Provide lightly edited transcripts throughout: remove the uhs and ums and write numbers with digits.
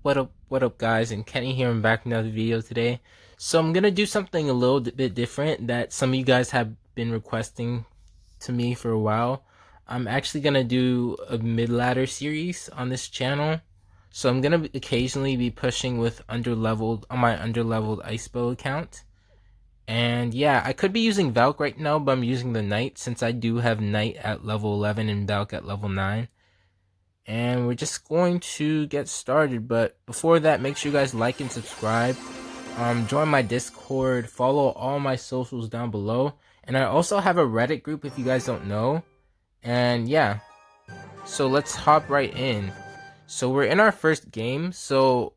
what up, guys? And Kenny here. I'm back with another video today. So I'm gonna do something a little bit different that some of you guys have been requesting to me for a while. I'm actually gonna do a mid-ladder series on this channel. So I'm gonna occasionally be pushing with underleveled on my underleveled ice bow account. And yeah, I could be using Valk right now, but I'm using the Knight since I do have Knight at level 11 and Valk at level 9. And we're just going to get started, but before that, make sure you guys like and subscribe. Join my Discord, follow all my socials down below, and I also have a Reddit group if you guys don't know. And yeah, so let's hop right in. So we're in our first game. So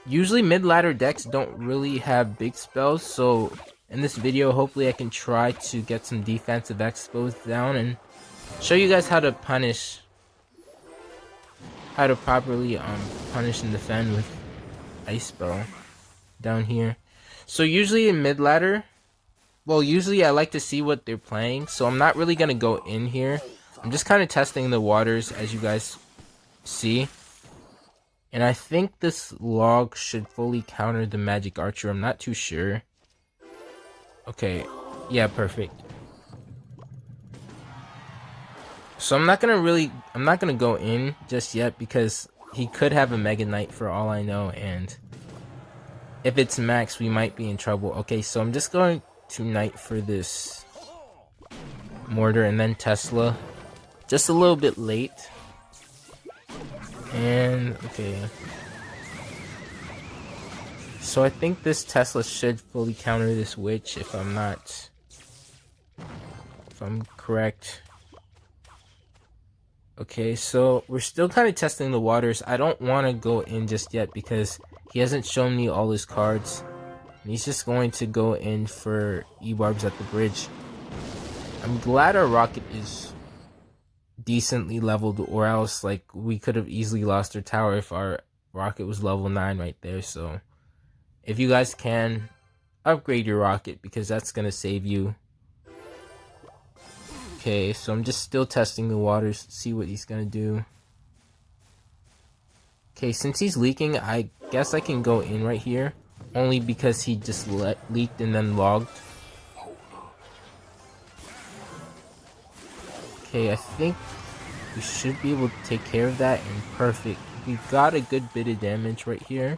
usually mid-ladder decks don't really have big spells, so in this video hopefully I can try to get some defensive expos down and show you guys how to properly punish and defend with ice bow down here. So usually in mid ladder, well, usually I like to see what they're playing, so I'm not really gonna go in here. I'm just kind of testing the waters, as you guys see, and I think this log should fully counter the magic archer. I'm not too sure. Okay, yeah, perfect. So I'm not gonna go in just yet because he could have a Mega Knight for all I know, and if it's max, we might be in trouble. Okay, so I'm just going to Knight for this Mortar and then Tesla. Just a little bit late. And, okay. So I think this Tesla should fully counter this Witch if I'm correct. Okay, so we're still kind of testing the waters. I don't want to go in just yet because he hasn't shown me all his cards. And he's just going to go in for E-barbs at the bridge. I'm glad our rocket is decently leveled, or else like we could have easily lost our tower if our rocket was level 9 right there. So if you guys can, upgrade your rocket because that's going to save you. Okay, so I'm just still testing the waters to see what he's gonna do. Okay, since he's leaking, I guess I can go in right here. Only because he just leaked and then logged. Okay, I think we should be able to take care of that, and perfect. We've got a good bit of damage right here.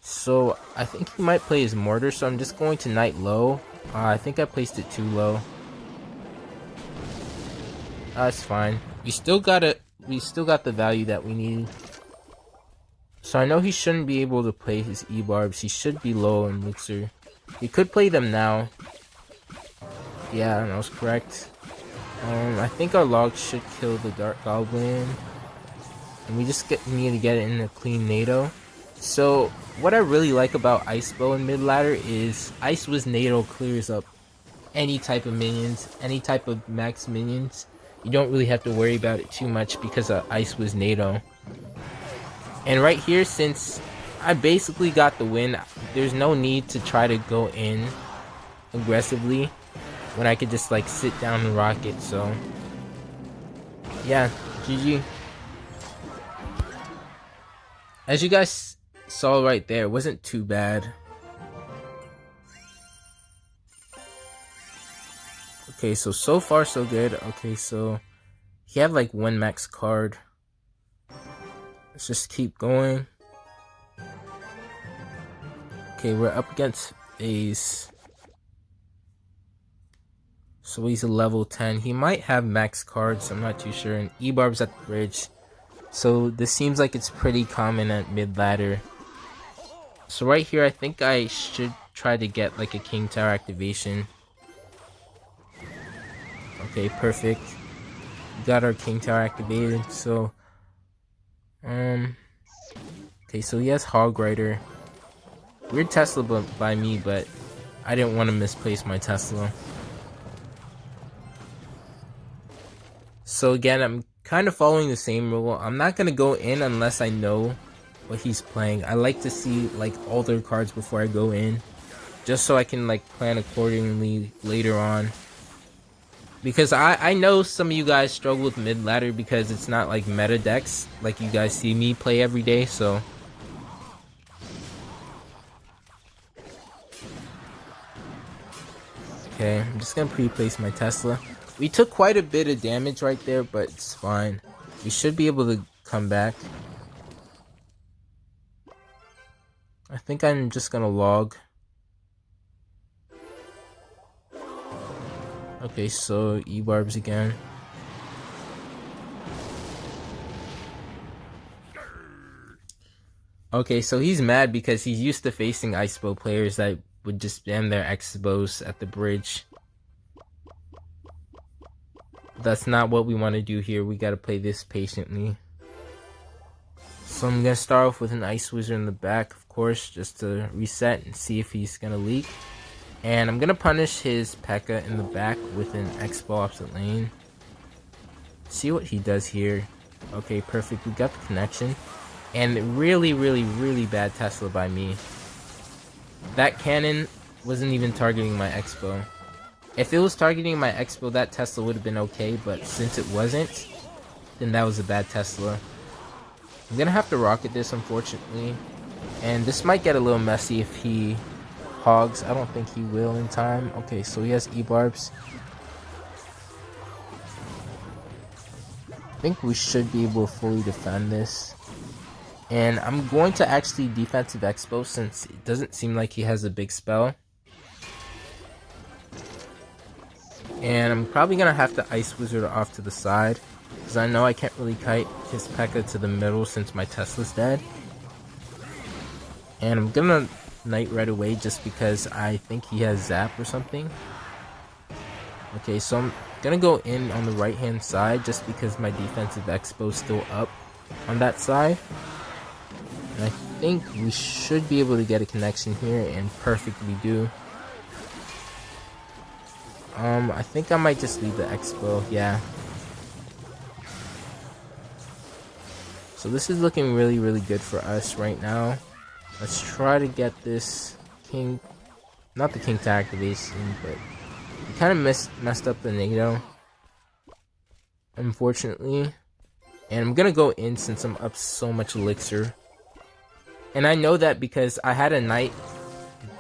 So I think he might play his mortar, so I'm just going to Knight low. I think I placed it too low. That's fine. We still got the value that we need. So I know he shouldn't be able to play his E-barbs. He should be low in Elixir. He could play them now. Yeah, that was correct. I think our log should kill the Dark Goblin. And we just need to get it in a clean NATO. So what I really like about Ice Bow in mid ladder is Ice Wiz NATO clears up any type of minions, any type of max minions. You don't really have to worry about it too much because of Ice Wiz NATO. And right here, since I basically got the win, there's no need to try to go in aggressively when I could just like sit down and rocket. So yeah, GG. As you guys saw right there, it wasn't too bad. Okay, so far so good. Okay, so he had like one max card. Let's just keep going. Okay, we're up against Ace. So he's a level 10. He might have max cards, I'm not too sure. And E-barb's at the bridge. So this seems like it's pretty common at mid-ladder. So right here, I think I should try to get like a King Tower activation. Okay, perfect. We got our King Tower activated, so okay, so he has Hog Rider. Weird Tesla by me, but I didn't want to misplace my Tesla. So again, I'm kind of following the same rule. I'm not gonna go in unless I know what he's playing. I like to see like all their cards before I go in, just so I can like plan accordingly later on. Because I know some of you guys struggle with Midladder because it's not like meta decks like you guys see me play every day, so. Okay, I'm just gonna pre-place my Tesla. We took quite a bit of damage right there, but it's fine. We should be able to come back. I think I'm just gonna log. Okay, so E-barbs again. Okay, so he's mad because he's used to facing Ice-Bow players that would just spam their X-Bows at the bridge. That's not what we want to do here. We gotta play this patiently. So I'm gonna start off with an Ice Wizard in the back, of course, just to reset and see if he's gonna leak. And I'm gonna punish his P.E.K.K.A in the back with an X-Bow opposite lane. See what he does here. Okay, perfect. We got the connection. And really, really, really bad Tesla by me. That cannon wasn't even targeting my X-Bow. If it was targeting my X-Bow, that Tesla would have been okay, but since it wasn't, then that was a bad Tesla. I'm gonna have to rocket this, unfortunately. And this might get a little messy if he hogs. I don't think he will in time. Okay, so he has E-barbs. I think we should be able to fully defend this. And I'm going to actually defensive X-Bow since it doesn't seem like he has a big spell. And I'm probably going to have to Ice Wizard off to the side, because I know I can't really kite his P.E.K.K.A to the middle since my Tesla's dead. And I'm going to Knight right away just because I think he has Zap or something. Okay, so I'm going to go in on the right hand side just because my defensive X-Bow is still up on that side. And I think we should be able to get a connection here, and perfectly do. I think I might just leave the X-Bow, yeah. So this is looking really, really good for us right now. Let's try to get this King, not the King to activation, but we kind of messed up the NATO, unfortunately. And I'm gonna go in since I'm up so much elixir. And I know that because I had a Knight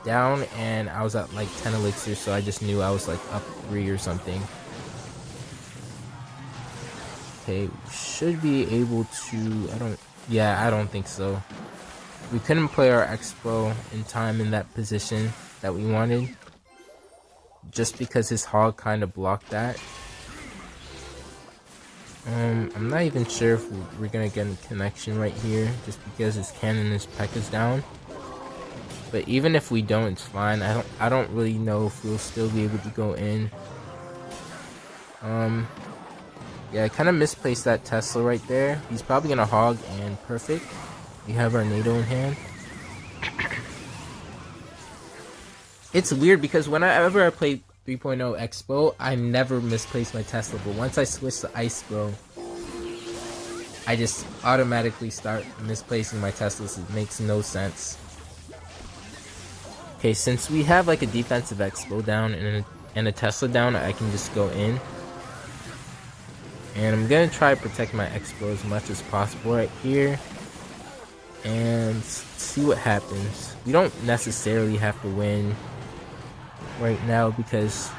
down and I was at like 10 elixir, so I just knew I was like up 3 or something. Okay, we should be able to, I don't think so. We couldn't play our X-Bow in time in that position that we wanted, just because his hog kind of blocked that. I'm not even sure if we're gonna get a connection right here, just because his cannon and his P.E.K.K.A is down. But even if we don't, it's fine. I don't really know if we'll still be able to go in. Yeah, I kind of misplaced that Tesla right there. He's probably gonna hog, and perfect. We have our NATO in hand. It's weird because whenever I play 3.0 X-Bow, I never misplace my Tesla, but once I switch to Ice-Bow, I just automatically start misplacing my Teslas. It makes no sense. Okay, since we have like a defensive X-Bow down and a Tesla down, I can just go in. And I'm gonna try to protect my X-Bow as much as possible right here. And see what happens. We don't necessarily have to win right now because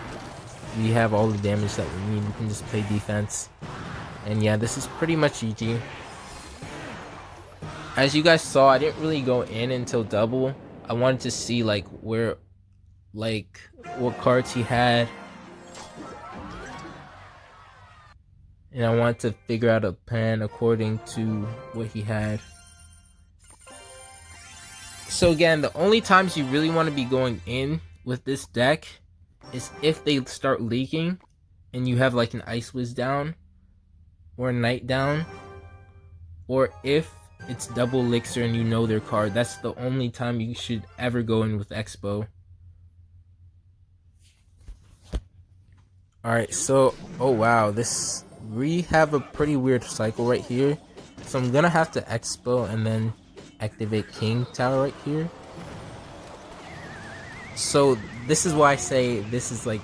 we have all the damage that we need. We can just play defense. And yeah, this is pretty much GG. As you guys saw, I didn't really go in until double. I wanted to see like where, like what cards he had. And I wanted to figure out a plan according to what he had. So again, the only times you really want to be going in with this deck is if they start leaking and you have like an Ice Wiz down or a Knight down, or if it's double elixir and you know their card. That's the only time you should ever go in with X-Bow. Alright, so oh wow, we have a pretty weird cycle right here. So I'm gonna have to X-Bow and then activate King Tower right here. So this is why I say this is like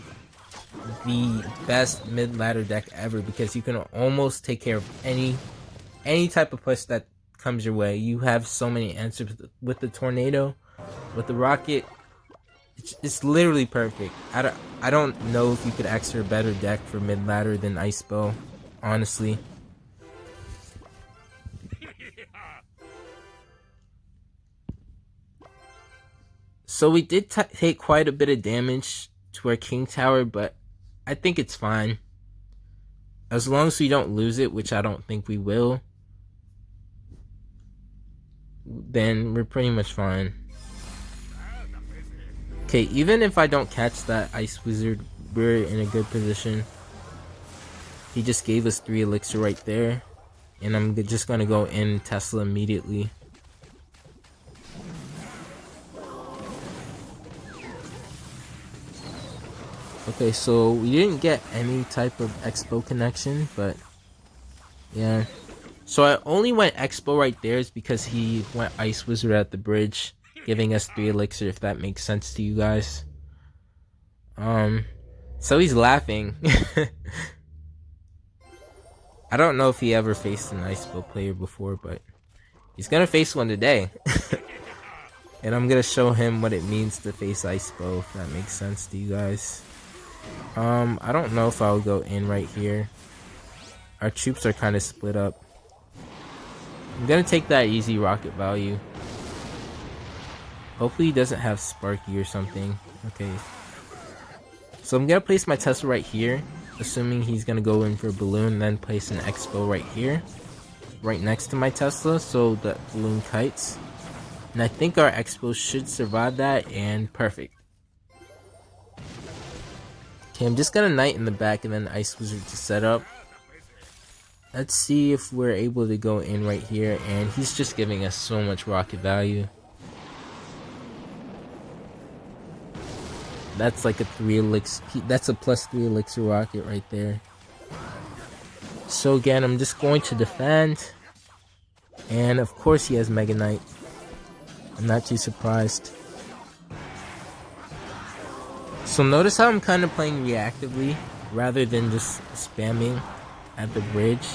the best mid-ladder deck ever, because you can almost take care of any type of push that comes your way. You have so many answers with the tornado, with the rocket. It's literally perfect. I don't know if you could ask for a better deck for mid-ladder than Ice Bow, honestly. So we did take quite a bit of damage to our King Tower, but I think it's fine. As long as we don't lose it, which I don't think we will, then we're pretty much fine. Okay, even if I don't catch that Ice Wizard, we're in a good position. He just gave us 3 elixir right there, and I'm just gonna go in Tesla immediately. Okay, so we didn't get any type of Expo connection, but yeah. So I only went Expo right there is because he went Ice Wizard at the bridge, giving us 3 elixir, if that makes sense to you guys. So he's laughing. I don't know if he ever faced an Ice Bow player before, but he's gonna face one today. And I'm gonna show him what it means to face Ice Bow, if that makes sense to you guys. I don't know if I'll go in right here. Our troops are kind of split up. I'm gonna take that easy rocket value. Hopefully he doesn't have Sparky or something. Okay. So I'm gonna place my Tesla right here, assuming he's gonna go in for a balloon, then place an Expo right here, right next to my Tesla, so that balloon kites. And I think our Expo should survive that, and perfect. Okay, I'm just gonna Knight in the back and then Ice Wizard to set up. Let's see if we're able to go in right here, and he's just giving us so much rocket value. That's like a 3 elixir, that's a plus 3 elixir rocket right there. So again, I'm just going to defend. And of course he has Mega Knight. I'm not too surprised. So notice how I'm kind of playing reactively rather than just spamming at the bridge.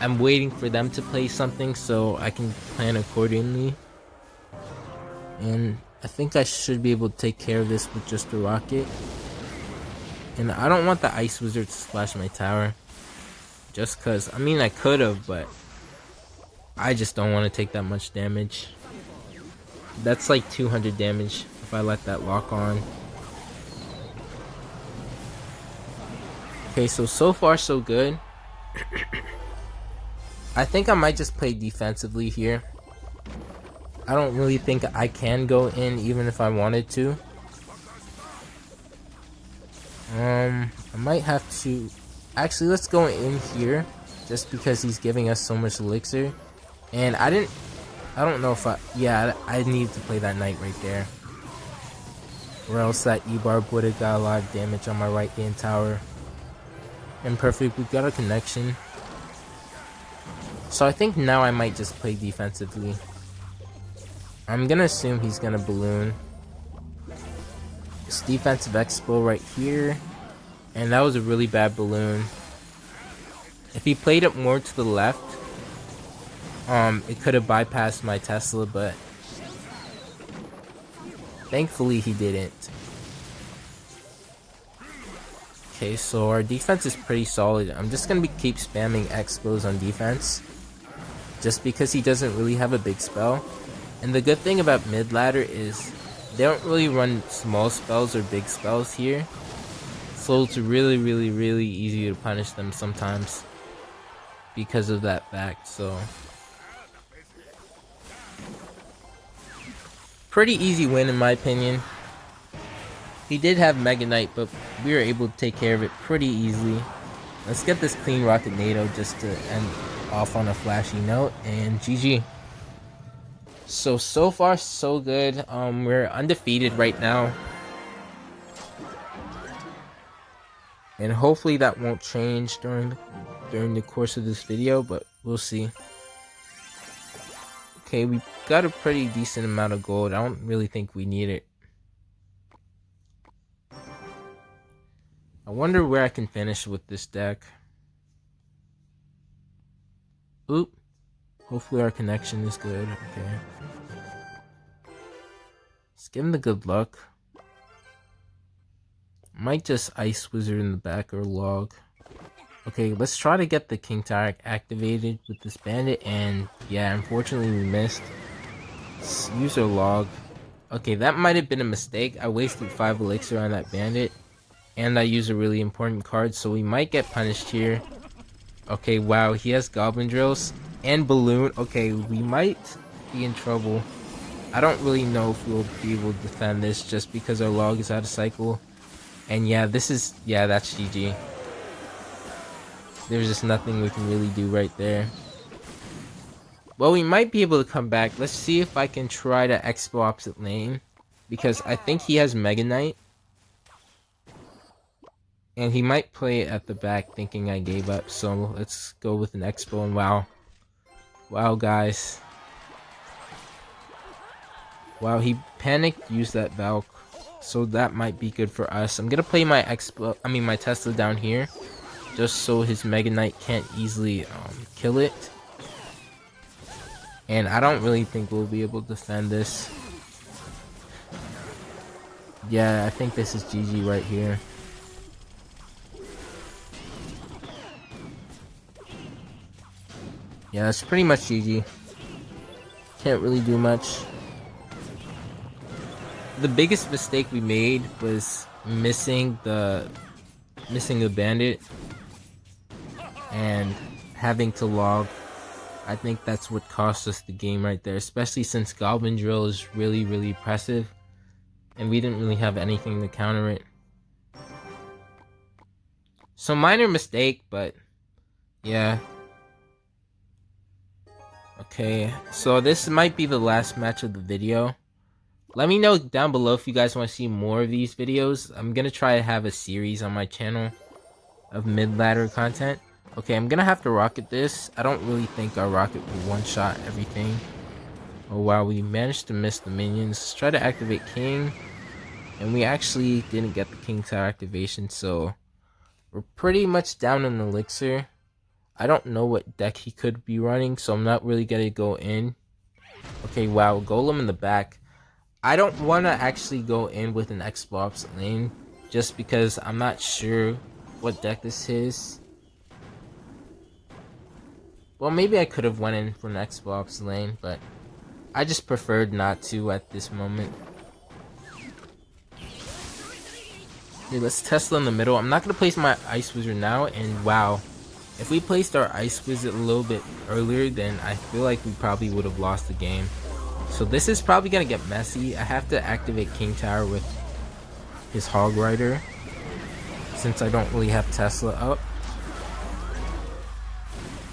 I'm waiting for them to play something so I can plan accordingly. And I think I should be able to take care of this with just a rocket. And I don't want the Ice Wizard to splash my tower. Just cause, I mean I could have, but I just don't want to take that much damage. That's like 200 damage if I let that lock on. Okay, so far so good. I think I might just play defensively here. I don't really think I can go in even if I wanted to. I might have to... Actually, let's go in here just because he's giving us so much elixir. And I don't know if I need to play that Knight right there. Or else that E-Barb would have got a lot of damage on my right hand tower. And perfect, we got a connection. So I think now I might just play defensively. I'm gonna assume he's gonna balloon. This defensive Expo right here. And that was a really bad balloon. If he played it more to the left, it could have bypassed my Tesla, but thankfully he didn't. Okay, so our defense is pretty solid. I'm just gonna keep spamming Expos on defense, just because he doesn't really have a big spell. And the good thing about Midladder is they don't really run small spells or big spells here, so it's really easy to punish them sometimes because of that fact. So pretty easy win in my opinion. He did have Mega Knight, but we were able to take care of it pretty easily. Let's get this clean Rocket NATO just to end off on a flashy note, and GG. So far so good. We're undefeated right now, and hopefully that won't change during the course of this video, but we'll see. Okay, we got a pretty decent amount of gold. I don't really think we need it. I wonder where I can finish with this deck. Oop. Hopefully our connection is good. Okay. Let's give him the good luck. Might just Ice Wizard in the back or log. Okay, let's try to get the King Tower activated with this bandit, and yeah, unfortunately we missed. Let's use our log. Okay, that might have been a mistake. I wasted 5 elixir on that bandit, and I used a really important card, so we might get punished here. Okay, wow, he has Goblin Drills and Balloon. Okay, we might be in trouble. I don't really know if we'll be able to defend this just because our log is out of cycle. And yeah, that's GG. There's just nothing we can really do right there. Well, we might be able to come back. Let's see if I can try to expo opposite lane, because I think he has Mega Knight. And he might play it at the back thinking I gave up. So let's go with an expo, and wow. Wow, guys. Wow, he panicked, used that Valk. So that might be good for us. I'm gonna play my my Tesla down here, just so his Mega Knight can't easily kill it. And I don't really think we'll be able to defend this. Yeah, I think this is GG right here. Yeah, that's pretty much GG. Can't really do much. The biggest mistake we made was missing the bandit and having to log. I think that's what cost us the game right there, especially since Goblin Drill is really impressive and we didn't really have anything to counter it. So minor mistake, but yeah. Okay, so this might be the last match of the video. Let me know down below if you guys want to see more of these videos. I'm gonna try to have a series on my channel of mid-ladder content. Okay, I'm gonna have to rocket this. I don't really think our rocket will one-shot everything. Oh wow, we managed to miss the minions. Let's try to activate King. And we actually didn't get the King Tower activation, so we're pretty much down in elixir. I don't know what deck he could be running, so I'm not really gonna go in. Okay, wow, Golem in the back. I don't want to actually go in with an Xbox lane, just because I'm not sure what deck this is. Well, maybe I could have went in for an Xbox lane, but I just preferred not to at this moment. Okay, let's Tesla in the middle. I'm not going to place my Ice Wizard now, and wow. If we placed our Ice Wizard a little bit earlier, then I feel like we probably would have lost the game. So this is probably going to get messy. I have to activate King Tower with his Hog Rider, since I don't really have Tesla up.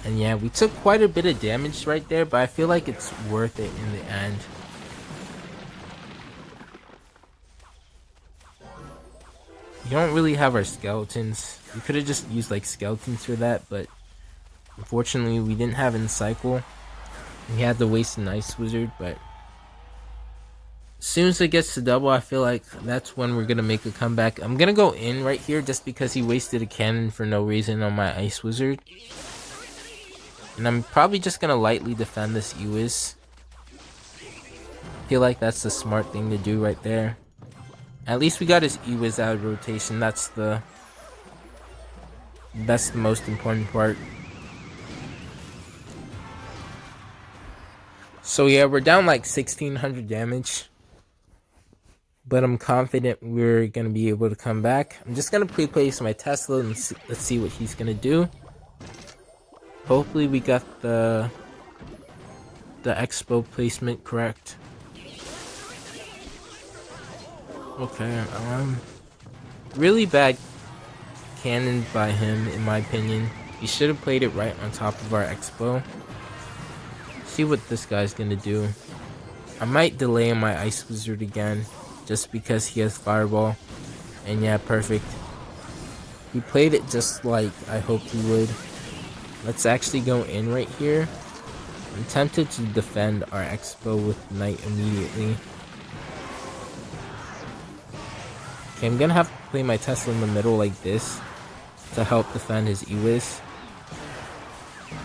And yeah, we took quite a bit of damage right there, but I feel like it's worth it in the end. You don't really have our skeletons. We could have just used like skeletons for that, but unfortunately we didn't have in cycle. We had to waste an Ice Wizard, but as soon as it gets to double, I feel like that's when we're gonna make a comeback. I'm gonna go in right here just because he wasted a cannon for no reason on my Ice Wizard. And I'm probably just gonna lightly defend this Ewiz. I feel like that's the smart thing to do right there. At least we got his Ewiz out of rotation. That's the most important part. So yeah, we're down like 1600 damage. But I'm confident we're going to be able to come back. I'm just going to pre-place my Tesla and let's see what he's going to do. Hopefully we got the expo placement correct. Okay, really bad cannon by him in my opinion. He should have played it right on top of our expo. See what this guy's going to do. I might delay on my Ice Wizard again, just because he has Fireball. And yeah, perfect. He played it just like I hoped he would. Let's actually go in right here. I'm tempted to defend our expo with Knight immediately. Okay, I'm gonna have to play my Tesla in the middle like this to help defend his Ewis.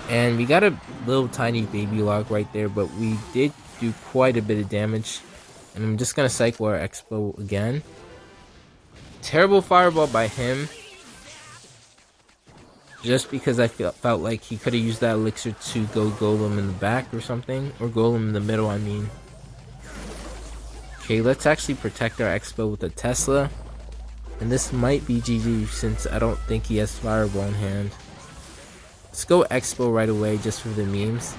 And we got a little tiny baby log right there, but we did do quite a bit of damage. And I'm just gonna cycle our Expo again. Terrible fireball by him. Just because I felt like he could have used that elixir to go golem in the back or something. Or golem in the middle, I mean. Okay, let's actually protect our Expo with a Tesla. And this might be GG since I don't think he has fireball in hand. Let's go Expo right away just for the memes.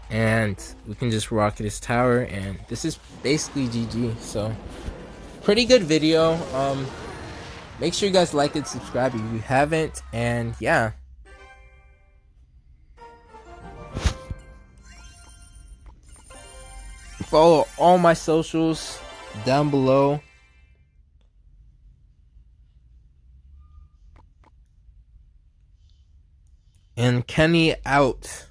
And we can just rocket his tower, and this is basically GG. So pretty good video. Make sure you guys like and subscribe if you haven't, and yeah. Follow all my socials down below. And Kenny out.